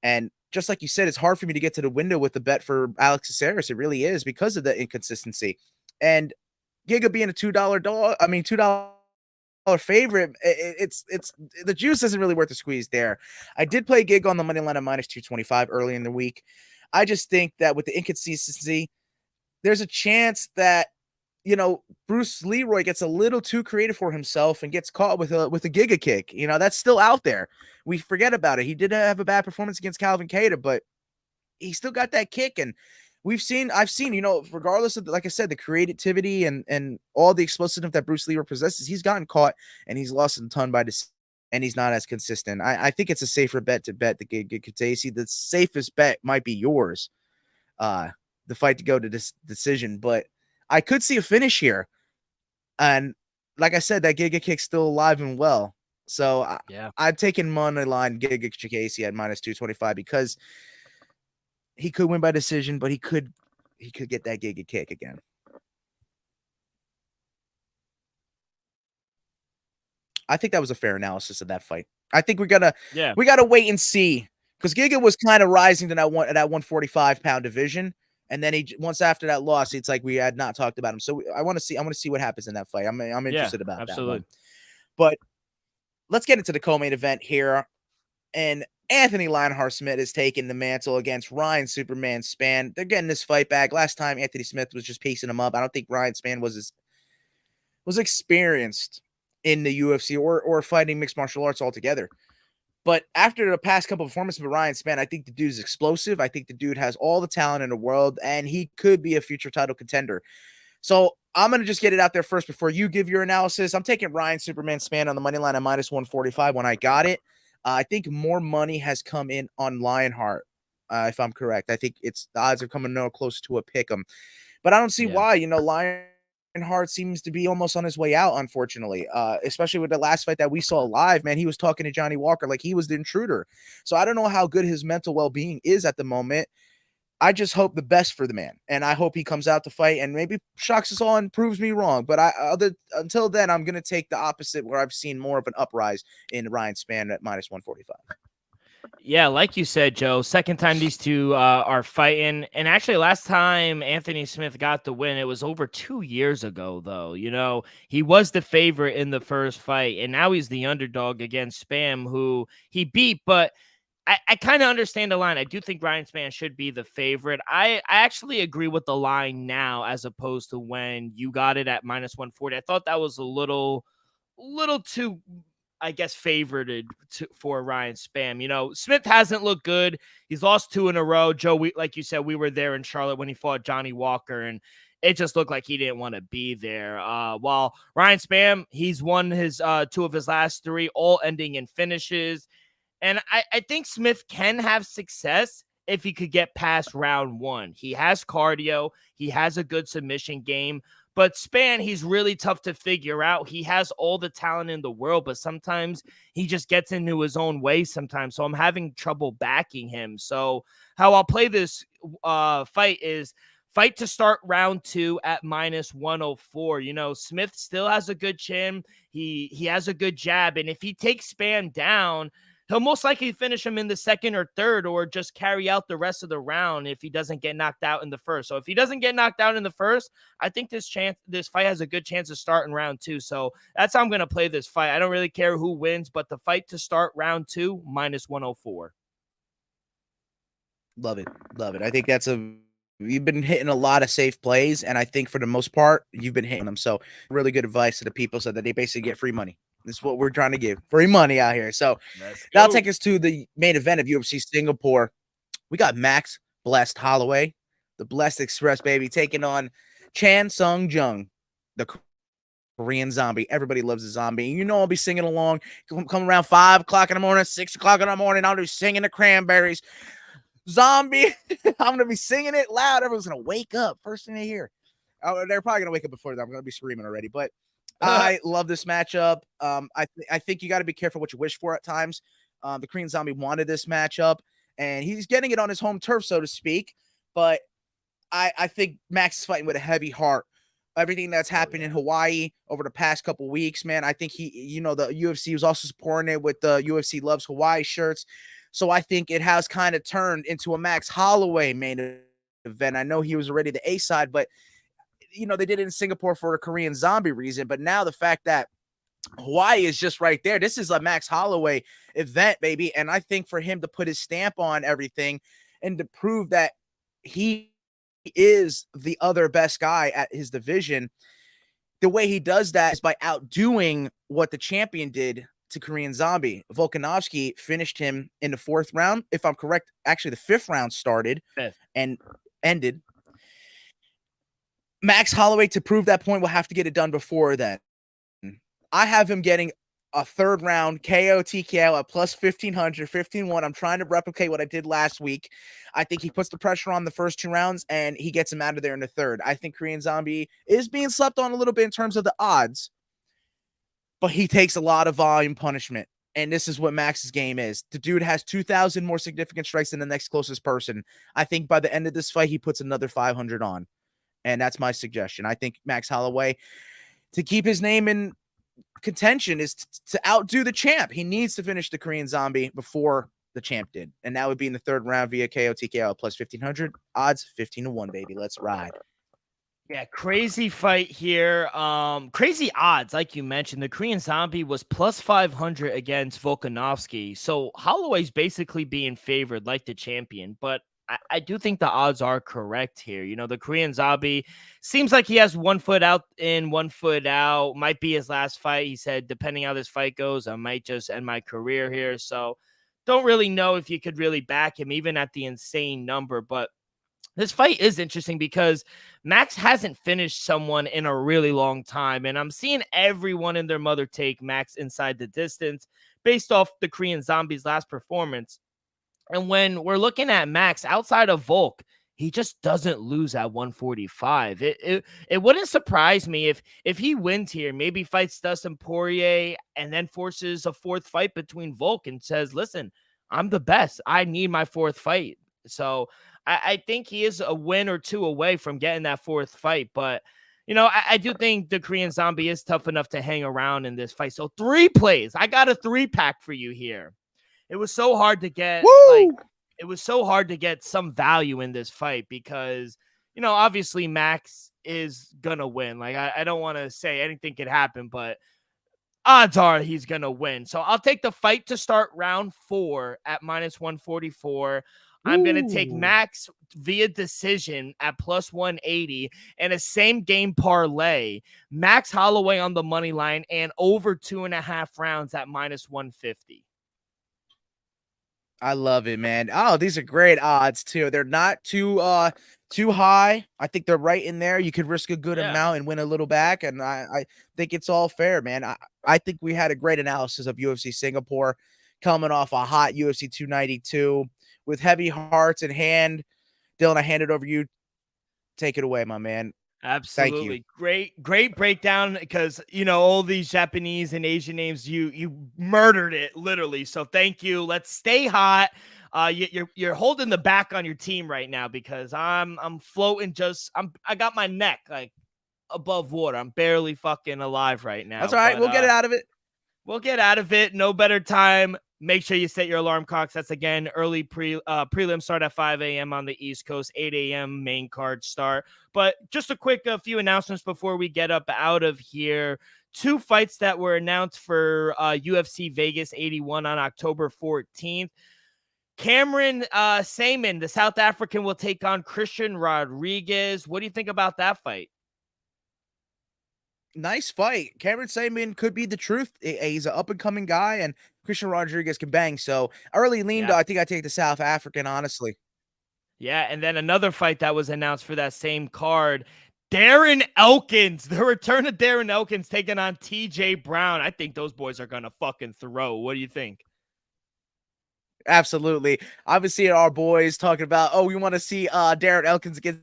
And just like you said, it's hard for me to get to the window with the bet for Alex Caceres. It really is because of the inconsistency. And Giga being a $2 dog, I mean, $2 favorite. It's the juice isn't really worth the squeeze there. I did play a gig on the money line at -225 early in the week. I just think that with the inconsistency, there's a chance that Bruce Leroy gets a little too creative for himself and gets caught with a giga kick. That's still out there. We forget about it. He did have a bad performance against Calvin Kattar, but he still got that kick. And I've seen, regardless of, like I said, the creativity and all the explosiveness that Bruce Leroy possesses, he's gotten caught and he's lost a ton by this, and he's not as consistent. I think it's a safer bet to bet the Giga Chikadze. The safest bet might be yours, the fight to go to this decision, but I could see a finish here. And like I said, that Giga kick's still alive and well. So I've taken money line Giga Chikadze at -225 because he could win by decision, but he could get that Giga kick again. I think that was a fair analysis of that fight. I think we gotta wait and see, because Giga was kind of rising to that 145-pound division. And then once after that loss, it's like we had not talked about him. So I want to see what happens in that fight. I'm interested about that one. But let's get into the co-main event here. And Anthony Lionheart Smith is taking the mantle against Ryan Superman Spann. They're getting this fight back. Last time Anthony Smith was just pacing him up. I don't think Ryan Spann was experienced in the UFC or fighting mixed martial arts altogether. But after the past couple of performances with Ryan Spann, I think the dude is explosive. I think the dude has all the talent in the world, and he could be a future title contender. So I'm going to just get it out there first before you give your analysis. I'm taking Ryan Superman Spann on the money line at -145 when I got it. I think more money has come in on Lionheart, if I'm correct. I think the odds are coming no close to a pick 'em. But I don't see why. Lionheart seems to be almost on his way out, unfortunately, especially with the last fight that we saw live. Man, he was talking to Johnny Walker like he was the intruder. So I don't know how good his mental well-being is at the moment. I just hope the best for the man, and I hope he comes out to fight and maybe shocks us all and proves me wrong. But until then, I'm going to take the opposite, where I've seen more of an uprise in Ryan Spann at -145.
Yeah, like you said, Joe, second time these two are fighting. And actually, last time Anthony Smith got the win, it was over 2 years ago, though. He was the favorite in the first fight, and now he's the underdog against Spann, who he beat. But I kind of understand the line. I do think Ryan Spann should be the favorite. I actually agree with the line now as opposed to when you got it at -140. I thought that was a little too, I guess, favored for Ryan Spann. Smith hasn't looked good. He's lost 2 in a row. Joe, like you said, we were there in Charlotte when he fought Johnny Walker, and it just looked like he didn't want to be there. While Ryan Spann, he's won his 2 of his last 3, all ending in finishes. And I think Smith can have success if he could get past round 1. He has cardio. He has a good submission game. But Spann, he's really tough to figure out. He has all the talent in the world, but sometimes he just gets into his own way sometimes. So I'm having trouble backing him. So how I'll play this fight is fight to start round 2 at -104. Smith still has a good chin. He has a good jab. And if he takes Spann down, he'll most likely finish him in the second or third, or just carry out the rest of the round if he doesn't get knocked out in the first. So if he doesn't get knocked out in the first, I think this fight has a good chance to start in round 2. So that's how I'm going to play this fight. I don't really care who wins, but the fight to start round 2, -104.
Love it. Love it. I think you've been hitting a lot of safe plays, and I think for the most part, you've been hitting them. So really good advice to the people so that they basically get free money. This is what we're trying to give. Free money out here. So that'll take us to the main event of UFC Singapore. We got Max Blessed Holloway, the Blessed Express, baby, taking on Chan Sung Jung, the Korean zombie. Everybody loves a zombie. I'll be singing along. Come around 5 o'clock in the morning, 6 o'clock in the morning. I'll be singing the Cranberries. Zombie. I'm going to be singing it loud. Everyone's going to wake up. First thing they hear. They're probably going to wake up before that. I'm going to be screaming already. But I love this matchup. I think you got to be careful what you wish for at times. The Korean Zombie wanted this matchup, and he's getting it on his home turf, so to speak. But I think Max is fighting with a heavy heart. Everything that's happened in Hawaii over the past couple weeks, man, I think the UFC was also supporting it with the UFC Loves Hawaii shirts. So I think it has kind of turned into a Max Holloway main event. I know he was already the A side, but they did it in Singapore for a Korean Zombie reason. But now the fact that Hawaii is just right there. This is a Max Holloway event, baby. And I think for him to put his stamp on everything and to prove that he is the other best guy at his division, the way he does that is by outdoing what the champion did to Korean Zombie. Volkanovski finished him in the 4th round. If I'm correct, actually the 5th round started and ended. Max Holloway, to prove that point, will have to get it done before then. I have him getting a 3rd round KO TKO at plus 1500, 15-1. I'm trying to replicate what I did last week. I think he puts the pressure on the first 2 rounds and he gets him out of there in the 3rd. I think Korean Zombie is being slept on a little bit in terms of the odds, but he takes a lot of volume punishment. And this is what Max's game is. The dude has 2,000 more significant strikes than the next closest person. I think by the end of this fight, he puts another 500 on. And that's my suggestion. I think Max Holloway, to keep his name in contention, is to outdo the champ. He needs to finish the Korean Zombie before the champ did. And that would be in the 3rd round via KO TKO plus 1500. Odds 15-1, baby. Let's ride.
Yeah, crazy fight here. Crazy odds, like you mentioned. The Korean Zombie was plus 500 against Volkanovski. So Holloway's basically being favored like the champion, but I do think the odds are correct here. You know, the Korean Zombie seems like he has 1 foot out in, 1 foot out. Might be his last fight. He said, depending how this fight goes, I might just end my career here. So don't really know if you could really back him, even at the insane number. But this fight is interesting because Max hasn't finished someone in a really long time. And I'm seeing everyone and their mother take Max inside the distance based off the Korean Zombie's last performance. And when we're looking at Max outside of Volk, he just doesn't lose at 145. It wouldn't surprise me if he wins here, maybe fights Dustin Poirier and then forces a 4th fight between Volk and says, listen, I'm the best. I need my 4th fight. So I think he is a win or 2 away from getting that 4th fight. But, you know, I do think the Korean Zombie is tough enough to hang around in this fight. So 3 plays. I got a 3-pack for you here. It was so hard to get, it was so hard to get some value in this fight because, you know, obviously Max is going to win. Like, I don't want to say anything could happen, but odds are he's going to win. So I'll take the fight to start round 4 at minus 144. I'm going to take Max via decision at plus 180 and a same game parlay. Max Holloway on the money line and over 2.5 rounds at minus 150.
I love it, man. Oh, these are great odds too. They're not too high. I think they're right in there. You could risk a good amount and win a little back. And I think it's all fair, man. I think we had a great analysis of UFC Singapore coming off a hot UFC 292 with heavy hearts in hand. Dylan, I hand it over to you. Take it away, my man.
Absolutely. Great breakdown because, you know, all these Japanese and Asian names, you murdered it literally. So thank you. Let's stay hot. You're holding the back on your team right now because I'm floating I got my neck like above water. I'm barely fucking alive right now.
That's all right. We'll get it out of it.
We'll get out of it. No better time. Make sure you set your alarm clocks. That's again early prelim start at 5 a.m. on the East Coast, 8 a.m. main card start. But just a quick few announcements before we get up out of here. 2 fights that were announced for UFC Vegas 81 on October 14th. Cameron Saman, the South African, will take on Christian Rodriguez. What do you think about that fight?
Nice fight. Cameron Saman could be the truth. He's an up-and-coming guy, and Christian Rodriguez can bang. So early lean, though, I think I take the South African, honestly.
Yeah, and then another fight that was announced for that same card, Darren Elkins, the return of Darren Elkins taking on TJ Brown. I think those boys are going to fucking throw. What do you think?
Absolutely. Obviously, our boys talking about, we want to see Darren Elkins against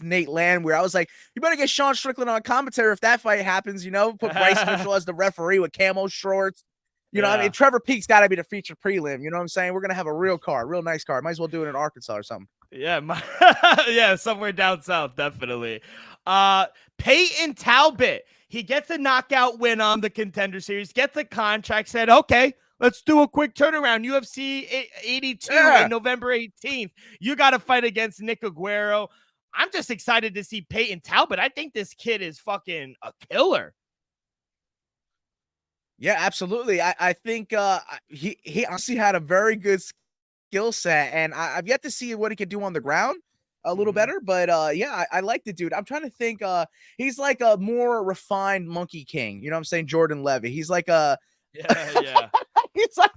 Nate Landwehr. I was like, you better get Sean Strickland on commentary if that fight happens, you know, put Bryce Mitchell as the referee with camo shorts. You know what I mean? Trevor Peake's got to be the feature prelim. You know what I'm saying? We're going to have a real nice card. Might as well do it in Arkansas or something.
Yeah. Yeah. Somewhere down south. Definitely. Peyton Talbot, he gets a knockout win on the Contender Series, gets a contract, said, okay, let's do a quick turnaround. UFC 82 in November 18th. You got to fight against Nick Aguero. I'm just excited to see Peyton Talbot. I think this kid is fucking a killer.
Yeah, absolutely. I think he honestly had a very good skill set, and I've yet to see what he can do on the ground a little
Mhm.
better. But yeah, I like the dude. I'm trying to think. He's like a more refined Monkey King. You know what I'm saying? Jordan Levy. He's like a
Yeah, yeah.
he's like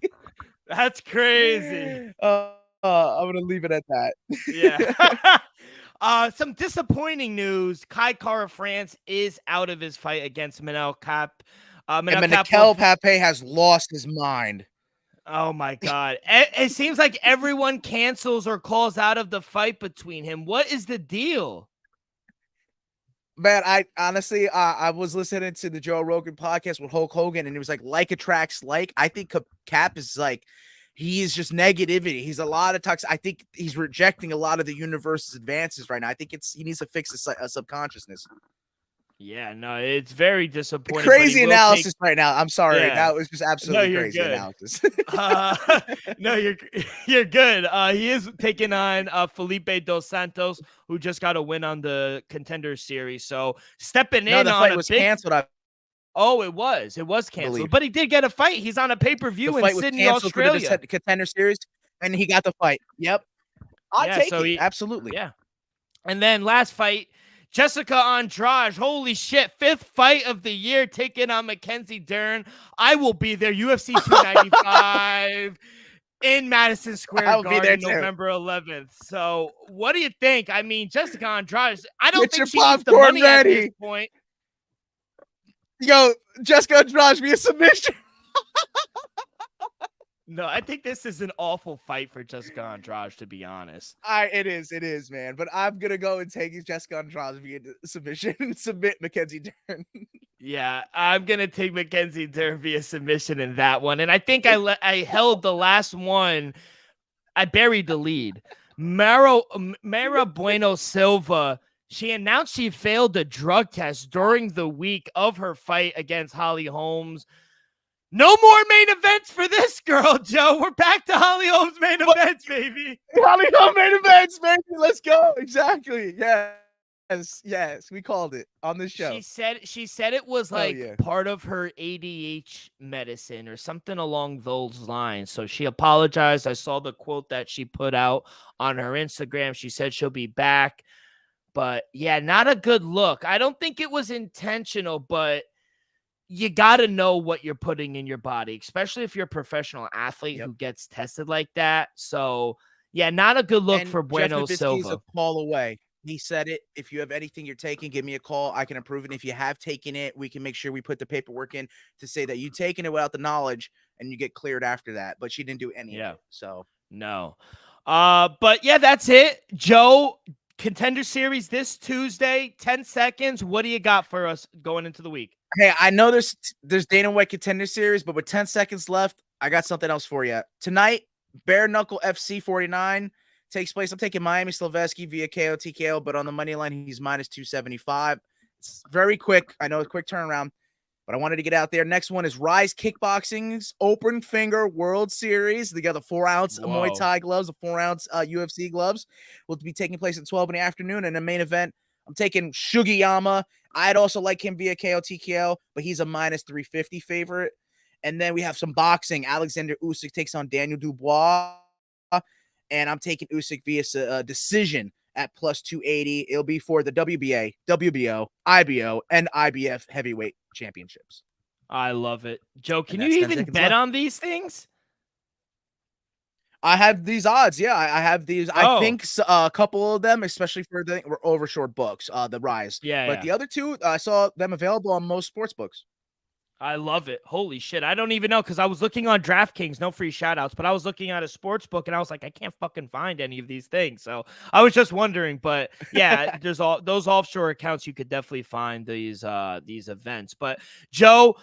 That's crazy.
I'm gonna leave it at that.
Yeah. Some disappointing news. Kai Kara France is out of his fight against Manel Cap.
And
Manel Cap
Manakel Pape has lost his mind.
Oh my God. It seems like everyone cancels or calls out of the fight between him. What is the deal?
Man, I honestly, I was listening to the Joe Rogan podcast with Hulk Hogan, and it was like attracts like. I think Cap is like, he is just negativity. He's a lot of toxic. I think he's rejecting a lot of the universe's advances right now. I think he needs to fix his subconsciousness.
Yeah, no, it's very disappointing.
Crazy analysis right now. I'm sorry.
Yeah.
That was just absolutely
you're
crazy
good.
analysis.
No, you're good. He is taking on Felipe Dos Santos, who just got a win on the Contender Series. So stepping
No,
in
the
on
fight
a
was
big.
canceled.
Oh, it was canceled,
believe.
but he did get a fight. He's on a pay-per-view in Sydney, Australia.
For the Contender Series, and he got the fight. Yep. I'll take it. Absolutely.
Yeah. And then last fight, Jessica Andrade. Holy shit. 5th fight of the year, taking on Mackenzie Dern. I will be there. UFC 295 in Madison Square Garden, November 11th. So what do you think? I mean, Jessica Andrade, I don't think she needs the money ready. At this point.
Yo, Jessica Andrade via submission.
No, I think this is an awful fight for Jessica Andrade, to be honest.
It is, man. But I'm gonna go and take Jessica Andrade via submission and submit Mackenzie Dern.
Yeah, I'm gonna take Mackenzie Dern via submission in that one, and I think I held the last one. I buried the lead. Mara Bueno Silva. She announced she failed a drug test during the week of her fight against Holly Holmes. No more main events for this girl, Joe. We're back to Holly Holmes main events, baby.
Holly Holmes main events, baby. Let's go. Exactly. Yes. We called it on the show.
She said it was like part of her ADHD medicine or something along those lines. So she apologized. I saw the quote that she put out on her Instagram. She said she'll be back. But yeah, not a good look. I don't think it was intentional, but you got to know what you're putting in your body, especially if you're a professional athlete who gets tested like that. So, yeah, not a good look for Bueno Silva.
He's a call away. He said it. If you have anything you're taking, give me a call. I can approve it. If you have taken it, we can make sure we put the paperwork in to say that you've taken it without the knowledge and you get cleared after that. But she didn't do any of it. So,
no. But yeah, that's it. Joe, Contender Series this Tuesday, 10 seconds. What do you got for us going into the week?
Hey, I know there's Dana White Contender Series, but with 10 seconds left, I got something else for you. Tonight, Bare Knuckle FC 49 takes place. I'm taking Miami Silvesky via KO TKO, but on the money line, he's minus 275. It's very quick. I know a quick turnaround, but I wanted to get out there. Next one is Rise Kickboxing's Open Finger World Series. They got the 4-ounce Muay Thai gloves, the 4-ounce UFC gloves. Will be taking place at 12 in the afternoon. And the main event, I'm taking Shugiyama. I'd also like him via KO TKO, but he's a minus 350 favorite. And then we have some boxing. Alexander Usyk takes on Daniel Dubois. And I'm taking Usyk via decision at plus 280. It'll be for the WBA, WBO, IBO, and IBF heavyweight championships.
I love it. Joe, can you even bet on these things?
I have these odds. Yeah, I have these. I think a couple of them, especially for the over short books, the Rise. But the other two, I saw them available on most sports books.
I love it. Holy shit. I don't even know because I was looking on DraftKings, no free shout outs, but I was looking at a sports book and I was like, I can't fucking find any of these things. So I was just wondering, but yeah, there's all those offshore accounts. You could definitely find these events. But Joe,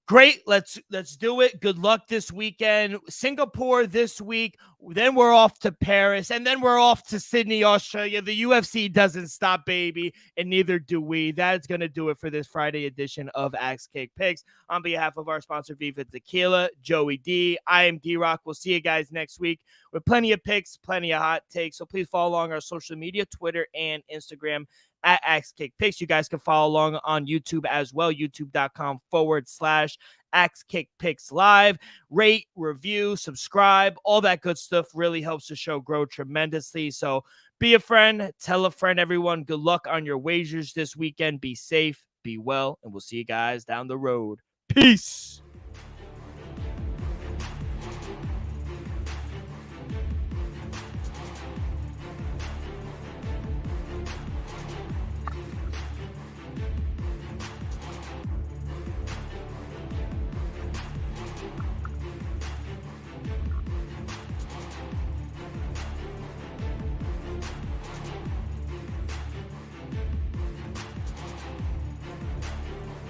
great. Let's do it. Good luck this weekend. Singapore this week. Then we're off to Paris. And then we're off to Sydney, Australia. The UFC doesn't stop, baby. And neither do we. That's going to do it for this Friday edition of Axe Kick Picks. On behalf of our sponsor, Viva Tequila, Joey D, I am D-Rock. We'll see you guys next week with plenty of picks, plenty of hot takes. So please follow along our social media, Twitter and Instagram at Axe Kick Picks. You guys can follow along on YouTube as well, youtube.com/Axe Axe Kick Picks Live. Rate, review, subscribe, all that good stuff really helps the show grow tremendously. So be a friend, tell a friend, everyone. Good luck on your wagers this weekend. Be safe, be well, and we'll see you guys down the road. Peace.